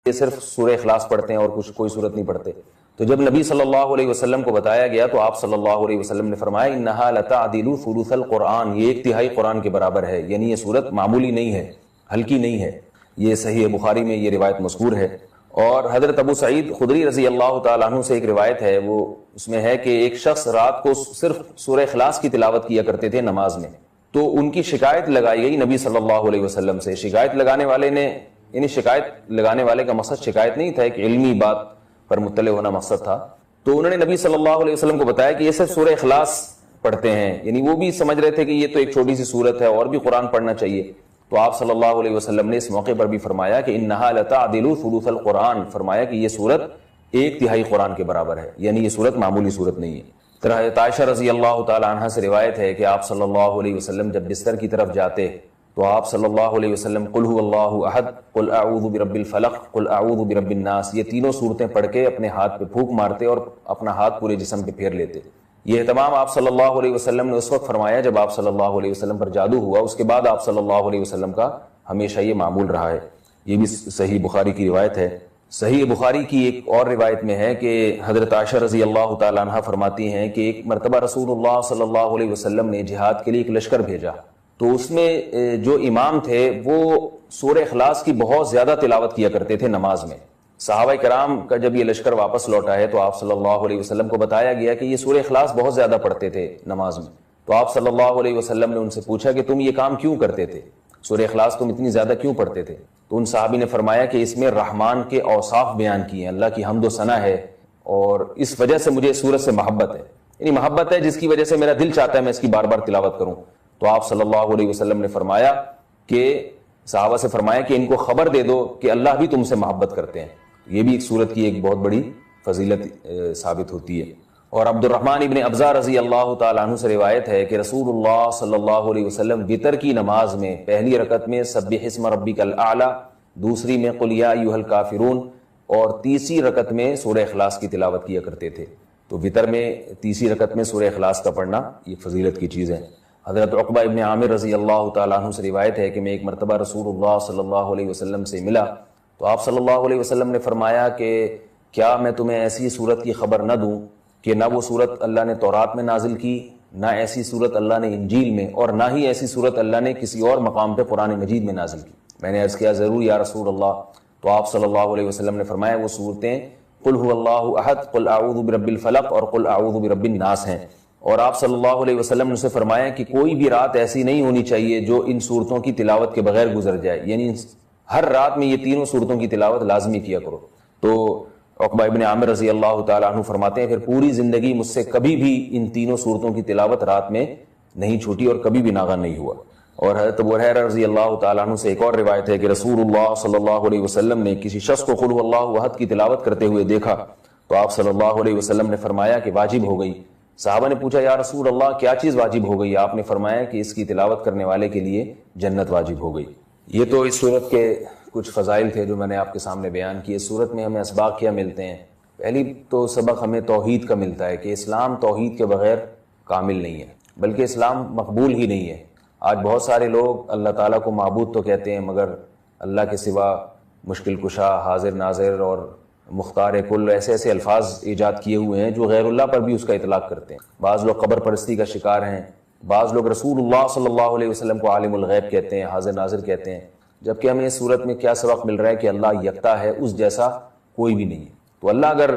یہ صرف سورہ اخلاص پڑھتے ہیں اور کوئی صورت نہیں پڑھتے. تو جب نبی صلی اللہ علیہ وسلم کو بتایا گیا تو آپ صلی اللہ علیہ وسلم نے فرمایا انہا لتعدل ثلث القرآن، یہ 1/3 قرآن کے برابر ہے، یعنی یہ صورت معمولی نہیں ہے، ہلکی نہیں ہے. یہ صحیح بخاری میں یہ روایت مذکور ہے. اور حضرت ابو سعید خدری رضی اللہ تعالیٰ عنہ سے ایک روایت ہے، وہ اس میں ہے کہ ایک شخص رات کو صرف سورہ اخلاص کی تلاوت کیا کرتے تھے نماز میں. تو ان کی شکایت لگائی گئی نبی صلی اللہ علیہ وسلم سے. شکایت لگانے والے نے، یعنی شکایت لگانے والے کا مقصد شکایت نہیں تھا، ایک علمی بات پر مطلع ہونا مقصد تھا. تو انہوں نے نبی صلی اللہ علیہ وسلم کو بتایا کہ یہ صرف سورہ اخلاص پڑھتے ہیں، یعنی وہ بھی سمجھ رہے تھے کہ یہ تو ایک چھوٹی سی صورت ہے اور بھی قرآن پڑھنا چاہیے. تو آپ صلی اللہ علیہ وسلم نے اس موقع پر بھی فرمایا کہ انہا لتعدل ثلث القرآن، فرمایا کہ یہ صورت 1/3 قرآن کے برابر ہے، یعنی یہ صورت معمولی صورت نہیں ہے. حضرت عائشہ رضی اللہ تعالی عنہا سے روایت ہے کہ آپ صلی اللہ علیہ وسلم جب بستر کی طرف جاتے تو آپ صلی اللہ علیہ وسلم قل هو اللہ احد، قل اعوذ برب الفلق، قل اعوذ برب الناس، یہ تینوں صورتیں پڑھ کے اپنے ہاتھ پہ پھونک مارتے اور اپنا ہاتھ پورے جسم پہ پھیر لیتے. یہ اہتمام آپ صلی اللہ علیہ وسلم نے اس وقت فرمایا جب آپ صلی اللہ علیہ وسلم پر جادو ہوا، اس کے بعد آپ صلی اللہ علیہ وسلم کا ہمیشہ یہ معمول رہا ہے. یہ بھی صحیح بخاری کی روایت ہے. صحیح بخاری کی ایک اور روایت میں ہے کہ حضرت عائشہ رضی اللہ تعالی عنہ فرماتی ہیں کہ ایک مرتبہ رسول اللہ صلی اللہ علیہ وسلم نے جہاد کے لیے ایک لشکر بھیجا، تو اس میں جو امام تھے وہ سورہ اخلاص کی بہت زیادہ تلاوت کیا کرتے تھے نماز میں. صحابہ کرام کا جب یہ لشکر واپس لوٹا ہے تو آپ صلی اللہ علیہ وسلم کو بتایا گیا کہ یہ سورہ اخلاص بہت زیادہ پڑھتے تھے نماز میں. تو آپ صلی اللہ علیہ وسلم نے ان سے پوچھا کہ تم یہ کام کیوں کرتے تھے، سورہ اخلاص تم اتنی زیادہ کیوں پڑھتے تھے؟ تو ان صحابی نے فرمایا کہ اس میں رحمان کے اوصاف بیان کیے ہیں، اللہ کی حمد و ثنا ہے، اور اس وجہ سے مجھے اس سورت سے محبت ہے، یعنی محبت ہے جس کی وجہ سے میرا دل چاہتا ہے میں اس کی بار بار تلاوت کروں. تو آپ صلی اللہ علیہ وسلم نے فرمایا کہ صحابہ سے فرمایا کہ ان کو خبر دے دو کہ اللہ بھی تم سے محبت کرتے ہیں. یہ بھی ایک سورت کی ایک بہت بڑی فضیلت ثابت ہوتی ہے. اور عبد الرحمن ابن ابزہ رضی اللہ تعالیٰ عنہ سے روایت ہے کہ رسول اللہ صلی اللہ علیہ وسلم وتر کی نماز میں پہلی رکعت میں سبح اسم ربک الاعلی، دوسری میں قل یا ایھا الکافرون، اور تیسری رکعت میں سورہ اخلاص کی تلاوت کیا کرتے تھے. تو وتر میں تیسری رکعت میں سورہ اخلاص کا پڑھنا یہ فضیلت کی چیز ہے. حضرت عقبہ ابن عامر رضی اللہ تعالیٰ عنہ سے روایت ہے کہ میں ایک مرتبہ رسول اللہ صلی اللہ علیہ وسلم سے ملا تو آپ صلی اللہ علیہ وسلم نے فرمایا کہ کیا میں تمہیں ایسی صورت کی خبر نہ دوں کہ نہ وہ صورت اللہ نے تورات میں نازل کی، نہ ایسی صورت اللہ نے انجیل میں، اور نہ ہی ایسی صورت اللہ نے کسی اور مقام پہ قرآن مجید میں نازل کی. میں نے عرض کیا ضرور یا رسول اللہ. تو آپ صلی اللہ علیہ وسلم نے فرمایا وہ صورتیں قل هو اللہ احد، قل اعوذ برب الفلق اور قل اعوذ برب الناس ہیں. اور آپ صلی اللہ علیہ وسلم نے اسے فرمایا کہ کوئی بھی رات ایسی نہیں ہونی چاہیے جو ان صورتوں کی تلاوت کے بغیر گزر جائے، یعنی ہر رات میں یہ تینوں صورتوں کی تلاوت لازمی کیا کرو. تو عقبہ ابن عامر رضی اللہ تعالیٰ عنہ فرماتے ہیں پھر پوری زندگی مجھ سے کبھی بھی ان تینوں صورتوں کی تلاوت رات میں نہیں چھوٹی اور کبھی بھی ناغا نہیں ہوا. اور حضرت ابو ہریرہ رضی اللہ تعالیٰ عنہ سے ایک اور روایت ہے کہ رسول اللہ صلی اللہ علیہ وسلم نے کسی شخص کو قل هو اللہ احد کی تلاوت کرتے ہوئے دیکھا تو آپ صلی اللہ علیہ وسلم نے فرمایا کہ واجب ہو گئی. صحابہ نے پوچھا یا رسول اللہ کیا چیز واجب ہو گئی؟ آپ نے فرمایا کہ اس کی تلاوت کرنے والے کے لیے جنت واجب ہو گئی. یہ تو اس صورت کے کچھ فضائل تھے جو میں نے آپ کے سامنے بیان کیے. صورت میں ہمیں اسباق کیا ملتے ہیں؟ پہلی تو سبق ہمیں توحید کا ملتا ہے کہ اسلام توحید کے بغیر کامل نہیں ہے، بلکہ اسلام مقبول ہی نہیں ہے. آج بہت سارے لوگ اللہ تعالیٰ کو معبود تو کہتے ہیں مگر اللہ کے سوا مشکل کشا، حاضر ناظر اور مختار کل ایسے ایسے الفاظ ایجاد کیے ہوئے ہیں جو غیر اللہ پر بھی اس کا اطلاق کرتے ہیں. بعض لوگ قبر پرستی کا شکار ہیں، بعض لوگ رسول اللہ صلی اللہ علیہ وسلم کو عالم الغیب کہتے ہیں، حاضر ناظر کہتے ہیں، جبکہ ہمیں اس صورت میں کیا سبق مل رہا ہے کہ اللہ یکتا ہے، اس جیسا کوئی بھی نہیں ہے. تو اللہ اگر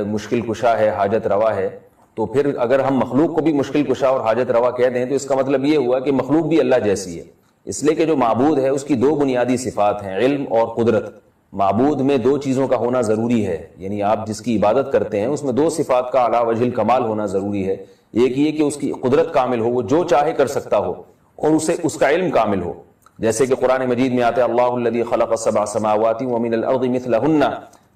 مشکل کشا ہے، حاجت روا ہے، تو پھر اگر ہم مخلوق کو بھی مشکل کشا اور حاجت روا کہہ دیں تو اس کا مطلب یہ ہوا کہ مخلوق بھی اللہ جیسی ہے. اس لیے کہ جو معبود ہے اس کی دو بنیادی صفات ہیں، علم اور قدرت. معبود میں دو چیزوں کا ہونا ضروری ہے، یعنی آپ جس کی عبادت کرتے ہیں اس میں دو صفات کا اعلیٰ وجہ الکمال ہونا ضروری ہے. ایک یہ کہ اس کی قدرت کامل ہو، وہ جو چاہے کر سکتا ہو، اور اسے اس کا علم کامل ہو. جیسے کہ قرآن مجید میں آتا ہے اللہ الذی خلق سبع سماوات ومن الارض مثلہن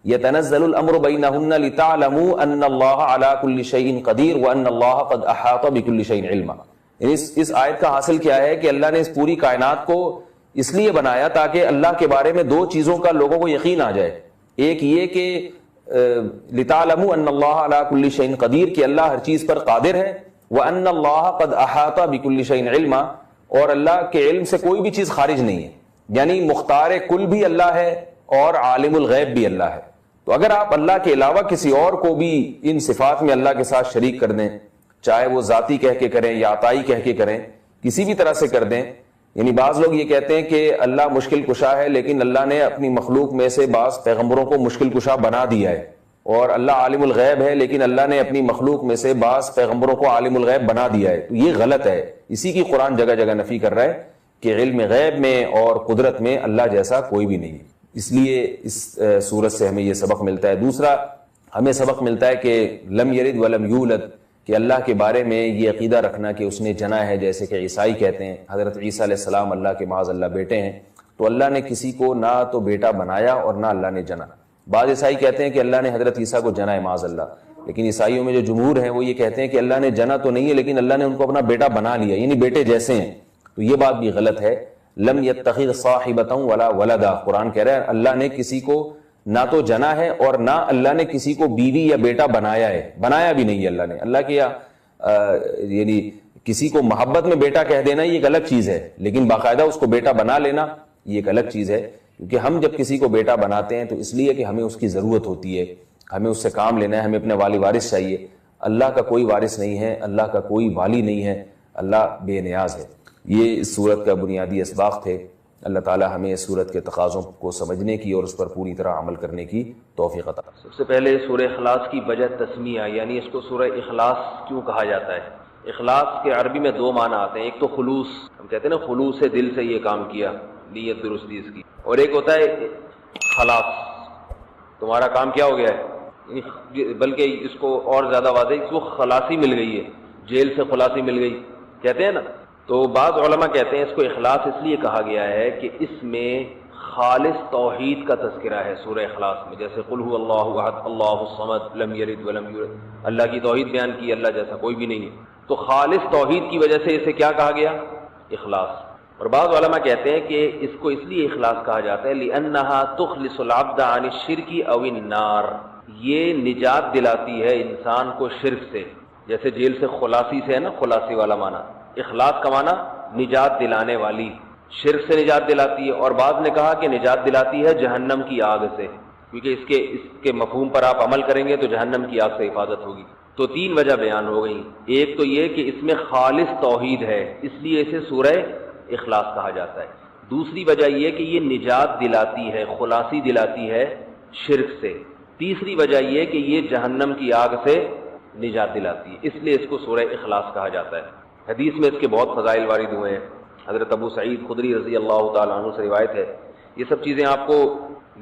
يتنزل الامر بینہن لتعلموا ان اللہ علی کل شیء قدیر وان اللہ قد احاط بکل شیء علما. اس آیت کا حاصل کیا ہے کہ اللہ نے اس پوری کائنات کو اس لیے بنایا تاکہ اللہ کے بارے میں دو چیزوں کا لوگوں کو یقین آ جائے. ایک یہ کہ لتعلموا ان اللہ علی کل شیء قدیر، کہ اللہ ہر چیز پر قادر ہے، وان اللہ قد احاط بکل شیء علما، اور اللہ کے علم سے کوئی بھی چیز خارج نہیں ہے. یعنی مختار کل بھی اللہ ہے اور عالم الغیب بھی اللہ ہے. تو اگر آپ اللہ کے علاوہ کسی اور کو بھی ان صفات میں اللہ کے ساتھ شریک کر دیں، چاہے وہ ذاتی کہہ کے کریں یا عطائی کہہ کے کریں، کسی بھی طرح سے کر دیں. یعنی بعض لوگ یہ کہتے ہیں کہ اللہ مشکل کشا ہے، لیکن اللہ نے اپنی مخلوق میں سے بعض پیغمبروں کو مشکل کشا بنا دیا ہے. اور اللہ عالم الغیب ہے، لیکن اللہ نے اپنی مخلوق میں سے بعض پیغمبروں کو عالم الغیب بنا دیا ہے. تو یہ غلط ہے. اسی کی قرآن جگہ جگہ نفی کر رہا ہے کہ علم غیب میں اور قدرت میں اللہ جیسا کوئی بھی نہیں ہے. اس لیے اس سورت سے ہمیں یہ سبق ملتا ہے. دوسرا ہمیں سبق ملتا ہے کہ لم یلد ولم یولد، کہ اللہ کے بارے میں یہ عقیدہ رکھنا کہ اس نے جنا ہے، جیسے کہ عیسائی کہتے ہیں حضرت عیسیٰ علیہ السلام اللہ کے معاذ اللہ بیٹے ہیں. تو اللہ نے کسی کو نہ تو بیٹا بنایا اور نہ اللہ نے جنا. بعض عیسائی کہتے ہیں کہ اللہ نے حضرت عیسیٰ کو جنا ہے معاذ اللہ، لیکن عیسائیوں میں جو جمہور ہیں وہ یہ کہتے ہیں کہ اللہ نے جنا تو نہیں ہے، لیکن اللہ نے ان کو اپنا بیٹا بنا لیا، یعنی بیٹے جیسے ہیں. تو یہ بات بھی غلط ہے. لم یتخذ صاحبۃ ولا ولدا، قرآن کہہ رہا ہے اللہ نے کسی کو نہ تو جنا ہے اور نہ اللہ نے کسی کو بیوی یا بیٹا بنایا ہے. بنایا بھی نہیں ہے اللہ نے. اللہ کے یعنی کسی کو محبت میں بیٹا کہہ دینا یہ ایک الگ چیز ہے، لیکن باقاعدہ اس کو بیٹا بنا لینا یہ ایک الگ چیز ہے. کیونکہ ہم جب کسی کو بیٹا بناتے ہیں تو اس لیے کہ ہمیں اس کی ضرورت ہوتی ہے، ہمیں اس سے کام لینا ہے، ہمیں اپنے والی وارث چاہیے. اللہ کا کوئی وارث نہیں ہے، اللہ کا کوئی والی نہیں ہے، اللہ بے نیاز ہے. یہ اس صورت کا بنیادی اسباق تھے. اللہ تعالی ہمیں اس صورت کے تقاضوں کو سمجھنے کی اور اس پر پوری طرح عمل کرنے کی توفیق عطا. سب سے پہلے سورہ اخلاص کی وجہ تسمیہ، یعنی اس کو سورہ اخلاص کیوں کہا جاتا ہے. اخلاص کے عربی میں دو معنی آتے ہیں. ایک تو خلوص، ہم کہتے ہیں نا خلوص دل سے یہ کام کیا، نیت درستی اس کی. اور ایک ہوتا ہے خلاص، تمہارا کام کیا ہو گیا ہے. بلکہ اس کو اور زیادہ واضح، اس کو خلاصی مل گئی ہے، جیل سے خلاصی مل گئی کہتے ہیں نا. تو بعض علماء کہتے ہیں اس کو اخلاص اس لیے کہا گیا ہے کہ اس میں خالص توحید کا تذکرہ ہے. سورہ اخلاص میں جیسے قل هو اللہ احد اللہ الصمد لم یلد ولم یولد، اللہ کی توحید بیان کی، اللہ جیسا کوئی بھی نہیں ہے. تو خالص توحید کی وجہ سے اسے کیا کہا گیا؟ اخلاص. اور بعض علماء کہتے ہیں کہ اس کو اس لیے اخلاص کہا جاتا ہے لِأَنَّهَا تُخْلِصُ الْعَبْدَ عَنِ الشِّرْكِ أَوِ النَّارِ، یہ نجات دلاتی ہے انسان کو شرک سے. جیسے جیل سے خلاصی سے ہے نا، خلاصی والا معنی. اخلاص کا معنی نجات دلانے والی، شرک سے نجات دلاتی ہے. اور بعض نے کہا کہ نجات دلاتی ہے جہنم کی آگ سے، کیونکہ اس کے مفہوم پر آپ عمل کریں گے تو جہنم کی آگ سے حفاظت ہوگی. تو تین وجہ بیان ہو گئی. ایک تو یہ کہ اس میں خالص توحید ہے، اس لیے اسے سورہ اخلاص کہا جاتا ہے. دوسری وجہ یہ کہ یہ نجات دلاتی ہے، خلاصی دلاتی ہے شرک سے. تیسری وجہ یہ کہ یہ جہنم کی آگ سے نجات دلاتی ہے، اس لیے اس کو سورہ اخلاص کہا جاتا ہے. حدیث میں اس کے بہت فضائل وارد ہوئے ہیں. حضرت ابو سعید خدری رضی اللہ تعالیٰ عنہ سے روایت ہے. یہ سب چیزیں آپ کو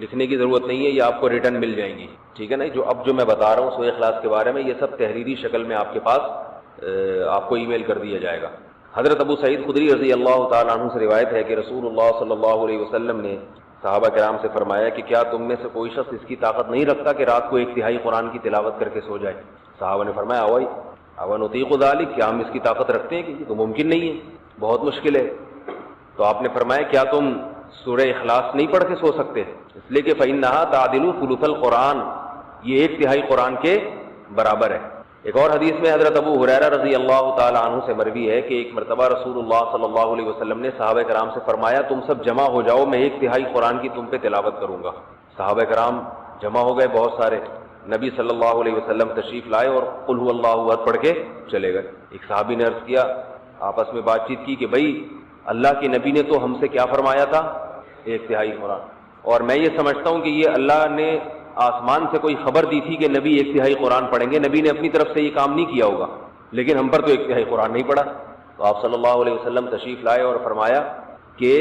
لکھنے کی ضرورت نہیں ہے، یہ آپ کو ریٹرن مل جائیں گی، ٹھیک ہے نا. جو میں بتا رہا ہوں سورہ اخلاص کے بارے میں، یہ سب تحریری شکل میں آپ کے پاس آپ کو ای میل کر دیا جائے گا. حضرت ابو سعید خدری رضی اللہ تعالیٰ عنہ سے روایت ہے کہ رسول اللہ صلی اللہ علیہ وسلم نے صحابہ کرام سے فرمایا کہ کیا تم میں سے کوئی شخص اس کی طاقت نہیں رکھتا کہ رات کو ایک تہائی قرآن کی تلاوت کر کے سو جائے؟ صحابہ نے فرمایا اونطیق ذلک، کیا ہم اس کی طاقت رکھتے ہیں؟ کہ یہ تو ممکن نہیں ہے، بہت مشکل ہے. تو آپ نے فرمایا کیا تم سورہ اخلاص نہیں پڑھ کے سو سکتے؟ اس لیے کہ فإنها تعدل ثلث القرآن، یہ ایک تہائی قرآن کے برابر ہے. ایک اور حدیث میں حضرت ابو ہریرہ رضی اللہ تعالی عنہ سے مروی ہے کہ ایک مرتبہ رسول اللہ صلی اللہ علیہ وسلم نے صحابہ کرام سے فرمایا تم سب جمع ہو جاؤ، میں ایک تہائی قرآن کی تم پہ تلاوت کروں گا. صحابہ کرام جمع ہو گئے بہت سارے. نبی صلی اللہ علیہ وسلم تشریف لائے اور قل هو اللہ احد پڑھ کے چلے گئے. ایک صحابی نے عرض کیا، آپس میں بات چیت کی کہ بھائی اللہ کے نبی نے تو ہم سے کیا فرمایا تھا؟ ایک تہائی قرآن. اور میں یہ سمجھتا ہوں کہ یہ اللہ نے آسمان سے کوئی خبر دی تھی کہ نبی ایک تہائی قرآن پڑھیں گے. نبی نے اپنی طرف سے یہ کام نہیں کیا ہوگا، لیکن ہم پر تو ایک تہائی قرآن نہیں پڑھا. تو آپ صلی اللہ علیہ وسلم تشریف لائے اور فرمایا کہ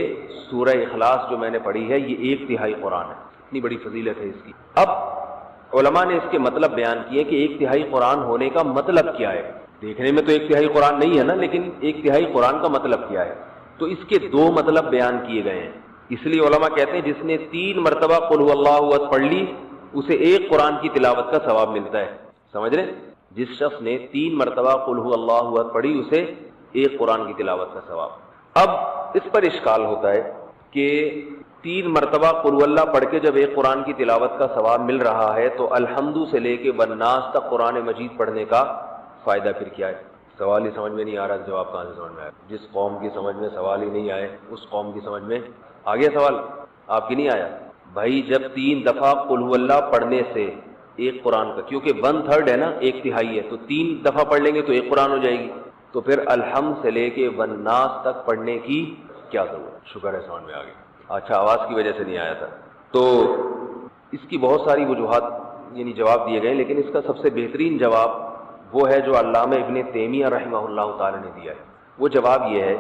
سورہ اخلاص جو میں نے پڑھی ہے یہ ایک تہائی قرآن ہے. اتنی بڑی فضیلت ہے اس کی. اب علماء نے اس کے مطلب بیان کیے کہ ایک تہائی قرآن ہونے کا مطلب کیا ہے. دیکھنے میں تو ایک تہائی قرآن نہیں ہے نا، لیکن ایک تہائی قرآن کا مطلب کیا ہے؟ تو اس کے دو مطلب بیان کیے گئے ہیں. اس لیے علماء کہتے ہیں جس نے 3 مرتبہ قل هو اللہ احد پڑھ لی اسے ایک قرآن کی تلاوت کا ثواب ملتا ہے. سمجھ رہے؟ جس شخص نے 3 مرتبہ قل هو اللہ احد پڑھی اسے ایک قرآن کی تلاوت کا ثواب. اب اس پر اشکال ہوتا ہے کہ 3 مرتبہ قل هو اللہ پڑھ کے جب ایک قرآن کی تلاوت کا ثواب مل رہا ہے تو الحمد سے لے کے والناس تک قرآن مجید پڑھنے کا فائدہ پھر کیا ہے؟ سوال ہی سمجھ میں نہیں آ رہا، جواب کہاں سے سمجھ میں آیا؟ جس قوم کی سمجھ میں سوال ہی نہیں آئے اس قوم کی سمجھ میں آ گیا سوال، آپ کی نہیں آیا. بھائی جب 3 دفعہ قل هو اللہ پڑھنے سے ایک قرآن کا، کیونکہ 1/3 ہے نا، 1/3 ہے، تو 3 دفعہ پڑھ لیں گے تو ایک قرآن ہو جائے گی، تو پھر الحمد سے لے کے والناس تک پڑھنے کی کیا ضرورت؟ شکر ہے سمجھ میں آ گیا، اچھا آواز کی وجہ سے نہیں آیا تھا۔ تو اس کی بہت ساری وجوہات یعنی جواب دیے گئے، لیکن اس کا سب سے بہترین جواب وہ ہے جو علامہ ابن تیمیہ رحمہ اللہ تعالی نے دیا ہے۔ وہ جواب یہ ہے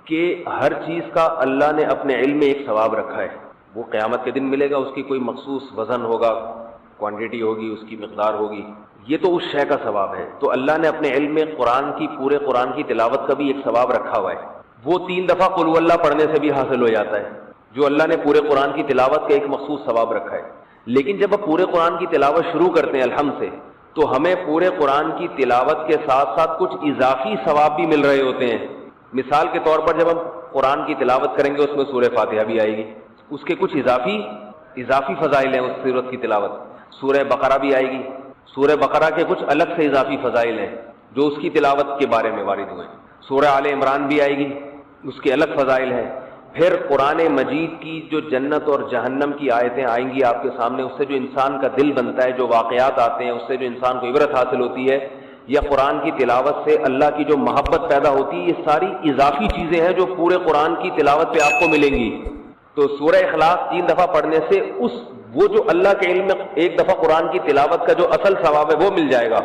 کہ ہر چیز کا اللہ نے اپنے علم میں ایک ثواب رکھا ہے، وہ قیامت کے دن ملے گا، اس کی کوئی مخصوص وزن ہوگا، کوانٹٹی ہوگی، اس کی مقدار ہوگی، یہ تو اس شے کا ثواب ہے۔ تو اللہ نے اپنے علم میں پورے قرآن کی تلاوت کا بھی ایک ثواب رکھا ہوا ہے، وہ 3 دفعہ قل هو اللہ پڑھنے سے بھی حاصل ہو جاتا ہے، جو اللہ نے پورے قرآن کی تلاوت کا ایک مخصوص ثواب رکھا ہے۔ لیکن جب آپ پورے قرآن کی تلاوت شروع کرتے ہیں الحمد سے، تو ہمیں پورے قرآن کی تلاوت کے ساتھ ساتھ کچھ اضافی ثواب بھی مل رہے ہوتے ہیں۔ مثال کے طور پر جب ہم قرآن کی تلاوت کریں گے اس میں سورہ فاتحہ بھی آئے گی، اس کے کچھ اضافی فضائل ہیں، اس سورت کی تلاوت، سورہ بقرہ بھی آئے گی، سورہ بقرہ کے کچھ الگ سے اضافی فضائل ہیں جو اس کی تلاوت کے بارے میں وارد ہوئے، سورہ آل عمران بھی آئے گی، اس کے الگ فضائل ہیں۔ پھر قرآن مجید کی جو جنت اور جہنم کی آیتیں آئیں گی آپ کے سامنے، اس سے جو انسان کا دل بنتا ہے، جو واقعات آتے ہیں، اس سے جو انسان کو عبرت حاصل ہوتی ہے، یا قرآن کی تلاوت سے اللہ کی جو محبت پیدا ہوتی ہے، یہ ساری اضافی چیزیں ہیں جو پورے قرآن کی تلاوت پہ آپ کو ملیں گی۔ تو سورہ اخلاص 3 دفعہ پڑھنے سے وہ جو اللہ کے علم میں ایک دفعہ قرآن کی تلاوت کا جو اصل ثواب ہے وہ مل جائے گا،